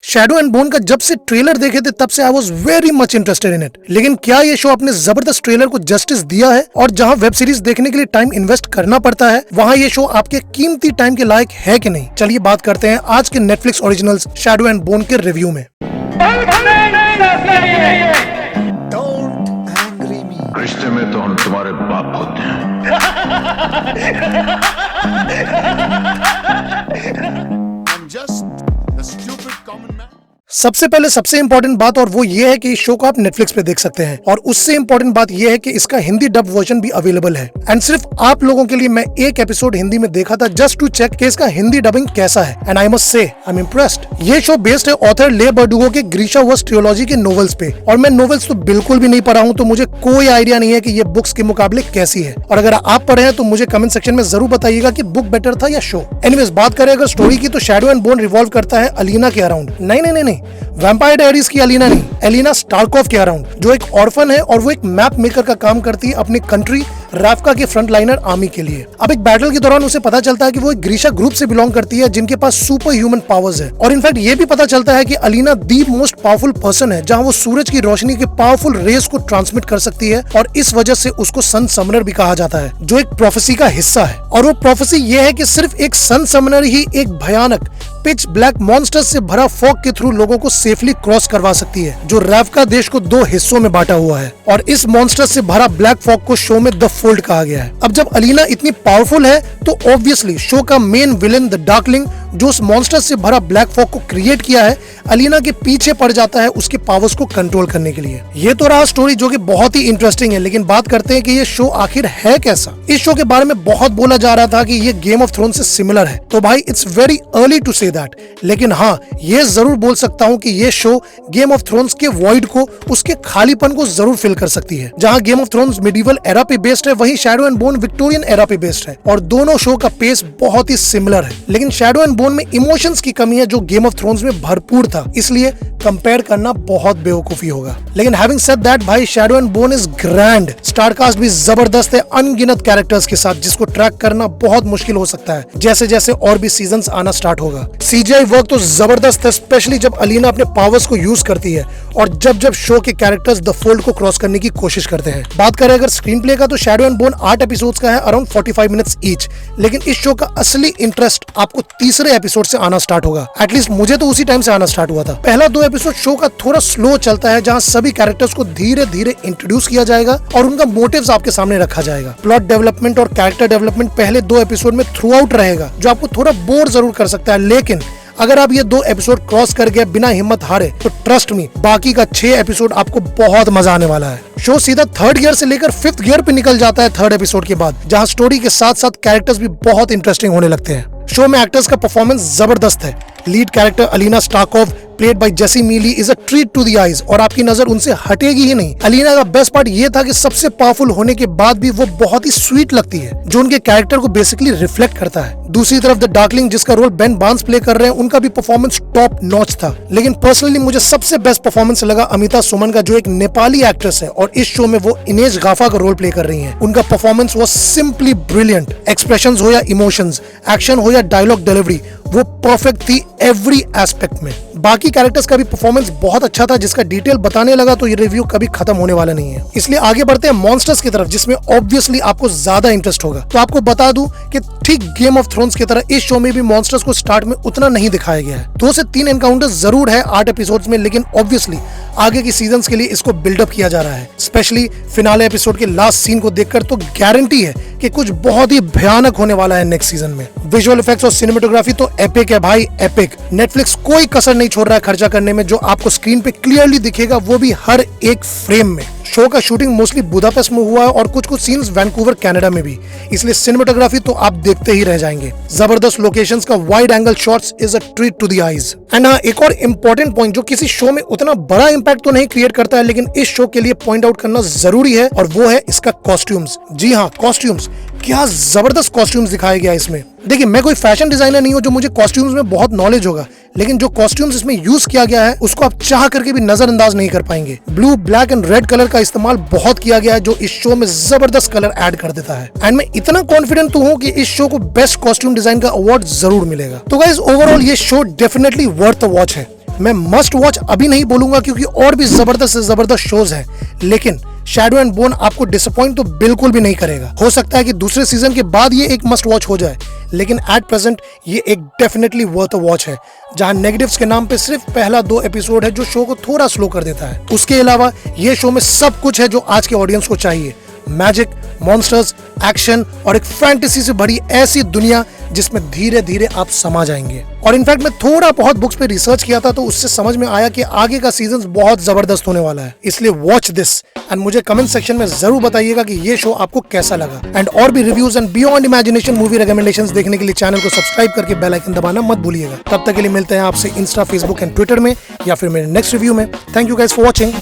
Shadow and bone का जब से ट्रेलर देखे थे तब से I was very much interested in it. लेकिन क्या ये शो अपने जबरदस्त ट्रेलर को जस्टिस दिया है? और जहां वेब सीरीज देखने के लिए टाइम इन्वेस्ट करना पड़ता है, वहां ये शो आपके कीमती टाइम के लायक है कि नहीं? चलिए बात करते हैं आज के Netflix originals shadow and bone के रिव्यू में। रिश्ते में तो हम तुम्हारे बाप होते हैं। सबसे पहले सबसे इंपॉर्टेंट बात और वो ये है कि इस शो को आप नेटफ्लिक्स पे देख सकते हैं, और उससे इंपॉर्टेंट बात ये है कि इसका हिंदी डब वर्जन भी अवेलेबल है। एंड सिर्फ आप लोगों के लिए मैं एक एपिसोड हिंदी में देखा था जस्ट टू चेक कि इसका हिंदी डबिंग कैसा है, and I must say I am impressed. ये शो बेस्ड है ऑथर ले बर्डुगो के ग्रीशावर्स ट्रियोलॉजी के नॉवेल्स पे, और मैं नॉवेल्स तो बिल्कुल भी नहीं पढ़ा हूँ, तो मुझे कोई आइडिया नहीं है कि ये बुक्स के मुकाबले कैसी है। और अगर आप पढ़े हैं तो मुझे कमेंट सेक्शन में जरूर बताइएगा कि बुक बेटर था या शो। एनीवेज, बात करें अगर स्टोरी की, तो शैडो एंड बोन रिवॉल्व करता है अलीना के अराउंड। नहीं, वैम्पायर डायरीज की अलीना नहीं, एलिना स्टारकोव के अराउंड, जो एक ऑर्फन है और वो एक मैप मेकर का काम करती है अपनी कंट्री राफ्का के फ्रंटलाइनर आर्मी के लिए। अब एक बैटल के दौरान उसे पता चलता है कि वो एक ग्रीशा ग्रुप से बिलोंग करती है जिनके पास सुपर ह्यूमन पावर्स है। और इनफैक्ट ये भी पता चलता है कि Alina the most powerful person है, जहां वो सूरज की रोशनी के पावरफुल रेस को ट्रांसमिट कर सकती है, और इस वजह से उसको सन समनर भी कहा जाता है, जो एक प्रोफेसी का हिस्सा है। और वो प्रोफेसी ये है कि सिर्फ एक सन समनर ही एक भयानक पिच ब्लैक मॉन्स्टर्स से भरा फॉग के थ्रू लोगों को सेफली क्रॉस करवा सकती है, जो राफ्का देश को दो हिस्सों में बांटा हुआ है। और इस मॉन्स्टर से भरा ब्लैक फॉग को शो में द फोल्ड कहा गया है। अब जब अलीना इतनी पावरफुल है तो ऑब्वियसली शो का मेन विलेन द डार्कलिंग, जो उस मॉन्स्टर से भरा ब्लैक फॉग को क्रिएट किया है, अलीना के पीछे पड़ जाता है उसके पावर्स को कंट्रोल करने के लिए। ये तो रहा स्टोरी, जो कि बहुत ही इंटरेस्टिंग है। लेकिन बात करते हैं कि ये शो आखिर है कैसा। इस शो के बारे में बहुत बोला जा रहा था कि ये गेम ऑफ थ्रोन से सिमिलर है, तो भाई it's very early to say that. लेकिन हाँ, ये जरूर बोल सकता हूँ कि ये शो गेम ऑफ थ्रोन्स के वॉइड को, उसके खालीपन को जरूर फिल कर सकती है। जहाँ game of thrones medieval era पे बेस्ड है, वहीं shadow and bone Victorian era पे बेस्ड है, और दोनों शो का पेस बहुत ही सिमिलर है। लेकिन शैडो एंड बोन में इमोशंस की कमी है जो गेम ऑफ थ्रोन्स में भरपूर था, इसलिए कंपेयर करना बहुत बेवकूफी होगा। लेकिन हैविंग सेड दैट, भाई shadow and bone is grand. Star cast भी जबरदस्त है अनगिनत कैरेक्टर्स के साथ, जिसको ट्रैक करना बहुत मुश्किल हो सकता है जैसे जैसे और भी सीजन्स आना स्टार्ट होगा। सीजीआई वर्क तो जबरदस्त है, स्पेशली जब अलीना अपने पावर्स को यूज करती है और जब जब शो के कैरेक्टर्स द फोल्ड को क्रॉस करने की कोशिश करते हैं। बात करें अगर स्क्रीन प्ले का, तो शैडो एंड बोन 8 एपिसोड्स का है, अराउंड 45 मिनट्स ईच। लेकिन इस शो का असली इंटरेस्ट आपको तीसरे एपिसोड से आना स्टार्ट होगा। एटलीस्ट मुझे तो उसी टाइम से आना स्टार्ट हुआ था। पहला 2 एपिसोड शो का थोड़ा स्लो चलता है, जहां सभी कैरेक्टर्स को धीरे धीरे इंट्रोड्यूस किया जाएगा और उनका मोटिव्स आपके सामने रखा जाएगा। प्लॉट डेवलपमेंट और कैरेक्टर डेवलपमेंट पहले 2 एपिसोड में थ्रू आउट रहेगा, जो आपको थोड़ा बोर जरूर कर सकता है। लेकिन अगर आप ये 2 एपिसोड क्रॉस कर गए बिना हिम्मत हारे, तो ट्रस्ट मी, बाकी का 6 एपिसोड आपको बहुत मजा आने वाला है। शो सीधा 3rd गियर से लेकर 5th गियर पे निकल जाता है 3rd एपिसोड के बाद, जहां स्टोरी के साथ साथ कैरेक्टर्स भी बहुत इंटरेस्टिंग होने लगते हैं। शो में एक्टर्स का परफॉर्मेंस जबरदस्त है। Lead character Alina Starkov played by Jessie Mei Li is a treat to the eyes, और आपकी नजर उनसे हटेगी ही नहीं। अलीना का बेस्ट पार्ट ये था कि सबसे पावरफुल होने के बाद भी वो बहुत ही स्वीट लगती है, जो उनके कैरेक्टर को बेसिकली रिफ्लेक्ट करता है। दूसरी तरफ द डार्कलिंग, जिसका रोल बेन बार्न्स प्ले कर रहे हैं, उनका भी परफॉर्मेंस टॉप नॉच था। लेकिन पर्सनली मुझे सबसे बेस्ट परफॉर्मेंस लगा अमिता सुमन का, जो एक नेपाली एक्ट्रेस है और इस शो में वो इनेज गाफा का रोल प्ले कर रही हैं। उनका performance was simply brilliant. Expressions हो या इमोशंस, एक्शन हो या डायलॉग डिलीवरी, वो परफेक्ट थी एवरी एस्पेक्ट में। बाकी कैरेक्टर्स का भी परफॉर्मेंस बहुत अच्छा था, जिसका डिटेल बताने लगा तो ये रिव्यू कभी खत्म होने वाला नहीं है। इसलिए आगे बढ़ते हैं मॉन्स्टर्स की तरफ, जिसमें ऑब्वियसली आपको ज्यादा इंटरेस्ट होगा। तो आपको बता दूं कि ठीक गेम ऑफ थ्रोन्स की तरह इस शो में भी मॉन्स्टर्स को स्टार्ट में उतना नहीं दिखाया गया है। 2 से 3 एनकाउंटर्स जरूर है 8 एपिसोड्स में, लेकिन ऑब्वियसली आगे की सीजन्स के लिए इसको बिल्डअप किया जा रहा है। स्पेशली फिनाले एपिसोड के लास्ट सीन को देखकर तो गारंटी है कि कुछ बहुत ही भयानक होने वाला है नेक्स्ट सीजन में। विजुअल इफेक्ट्स और सिनेमेटोग्राफी तो एपिक है भाई, एपिक। नेटफ्लिक्स कोई कसर नहीं छोड़ रहा है खर्चा करने में, जो आपको स्क्रीन पे क्लियरली दिखेगा, वो भी हर एक फ्रेम में। शो का शूटिंग मोस्टली बुदापेस्ट में हुआ है और कुछ सीन्स वैंकूवर कनाडा में भी, इसलिए सिनेमेटोग्राफी तो आप देखते ही रह जाएंगे। जबरदस्त लोकेशंस का wide angle shots is a treat to the eyes. And हाँ, एक और इम्पोर्टेंट पॉइंट जो किसी शो में उतना बड़ा इंपैक्ट तो नहीं क्रिएट करता है, लेकिन इस शो के लिए पॉइंट आउट करना जरूरी है, और वो है इसका कॉस्ट्यूम्स। जी हाँ, कॉस्ट्यूम्स। क्या जबरदस्त कॉस्ट्यूम्स दिखाए गया इसमें। देखिए, मैं कोई फैशन डिजाइनर नहीं हूँ जो मुझे कॉस्ट्यूम्स में बहुत नॉलेज होगा, लेकिन जो कॉस्ट्यूम्स इसमें यूज किया गया है उसको आप चाह करके भी नजरअंदाज नहीं कर पाएंगे। Blue, black and red colour का इस्तेमाल बहुत किया गया है, जो इस शो में जबरदस्त कलर ऐड कर देता है। एंड मैं इतना कॉन्फिडेंट तो हूँ कि इस शो को बेस्ट कॉस्ट्यूम डिजाइन का अवार्ड जरूर मिलेगा। तो गाइस, ओवरऑल ये show definitely worth the watch है। मैं मस्ट वॉच अभी नहीं बोलूंगा क्योंकि और भी जबरदस्त से जबरदस्त शोज हैं, लेकिन शैडो एंड बोन आपको डिसअपॉइंट तो बिल्कुल भी नहीं करेगा। हो सकता है कि दूसरे सीजन के बाद ये एक मस्ट वॉच हो जाए, लेकिन एट प्रेजेंट ये एक डेफिनेटली वर्थ अ वॉच है, जहां नेगेटिव्स के नाम पे सिर्फ पहला 2 एपिसोड है जो शो को थोड़ा स्लो कर देता है। उसके अलावा ये शो में सब कुछ है जो आज के ऑडियंस को चाहिए। मैजिक, मॉन्स्टर्स, एक्शन और एक फैंटेसी से भरी ऐसी दुनिया जिसमें धीरे धीरे आप समा जाएंगे। और इनफैक्ट मैं थोड़ा बहुत बुक्स पे रिसर्च किया था तो उससे समझ में आया कि आगे का सीजन बहुत जबरदस्त होने वाला है। इसलिए वॉच दिस एंड मुझे कमेंट सेक्शन में जरूर बताइएगा कि ये शो आपको कैसा लगा। एंड और भी reviews and beyond imagination movie recommendations देखने के लिए चैनल को सब्सक्राइब करके बेल आइकन दबाना मत भूलिएगा। तब तक के लिए मिलते हैं आपसे इंस्टा, फेसबुक एंड ट्विटर में या फिर मेरे नेक्स्ट रिव्यू में। Thank you guys for watching.